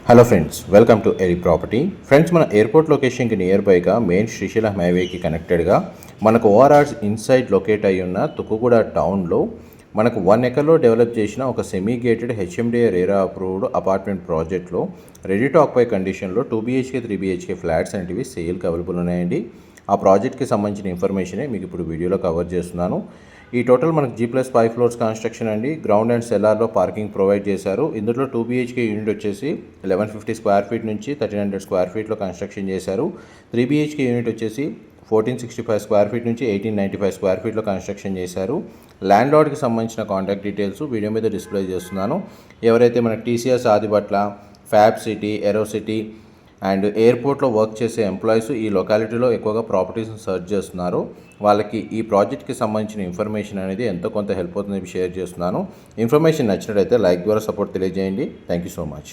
Hello friends, welcome to ఎరీ property. Friends, మన airport లొకేషన్కి నియర్ బైగా మెయిన్ శ్రీశైలం హైవేకి కనెక్టెడ్గా మనకు ఓఆర్ఆర్స్ ఇన్సైడ్ లొకేట్ అయి ఉన్న తుక్కుగూడ టౌన్లో మనకు 1 ఎకర్లో డెవలప్ చేసిన ఒక semi gated HMDA RERA approved apartment ప్రాజెక్ట్లో రెడీ టు ఆక్యుపై కండిషన్లో 2 BHK 3 BHK ఫ్లాట్స్ అనేటివి సేల్కి అవైలబుల్ ఉన్నాయండి. ఆ ప్రాజెక్ట్కి సంబంధించిన ఇన్ఫర్మేషనే మీకు ఇప్పుడు వీడియోలో కవర్ చేస్తున్నాను. ఈ టోటల్ మనకు G+5 ఫ్లోర్స్ కన్స్ట్రక్షన్ అండి. గ్రౌండ్ అండ్ సెల్లార్లో పార్కింగ్ ప్రొవైడ్ చేశారు. ఇందులో 2 BHK యూనిట్ వచ్చేసి 1150 స్క్వేర్ ఫీట్ నుంచి 1300 స్క్వేర్ ఫీట్లో కన్స్ట్రక్షన్ చేశారు. 3 BHK యూనిట్ వచ్చేసి 1465 స్క్వేర్ ఫీట్ నుంచి 1895 స్క్వేర్ ఫీట్లో కన్స్ట్రక్షన్ చేశారు. ల్యాండ్ లార్డ్కి సంబంధించిన కాంటాక్ట్ డీటెయిల్స్ వీడియో మీద డిస్ప్లే చేస్తున్నాను. ఎవరైతే మనకు TCS Adibatla, Fab City, Aero City and ఎయిర్పోర్ట్లో వర్క్ చేసే ఎంప్లాయీస్ ఈ లొకాలిటీలో ఎక్కువగా ప్రాపర్టీస్ని సర్చ్ చేస్తున్నారు. వాళ్ళకి ఈ ప్రాజెక్ట్కి సంబంధించిన ఇన్ఫర్మేషన్ అనేది ఎంతో కొంత హెల్ప్ అవుతుందని షేర్ చేస్తున్నాను. ఇన్ఫర్మేషన్ నచ్చినట్లయితే లైక్ ద్వారా సపోర్ట్ తెలియజేయండి. Thank you so much.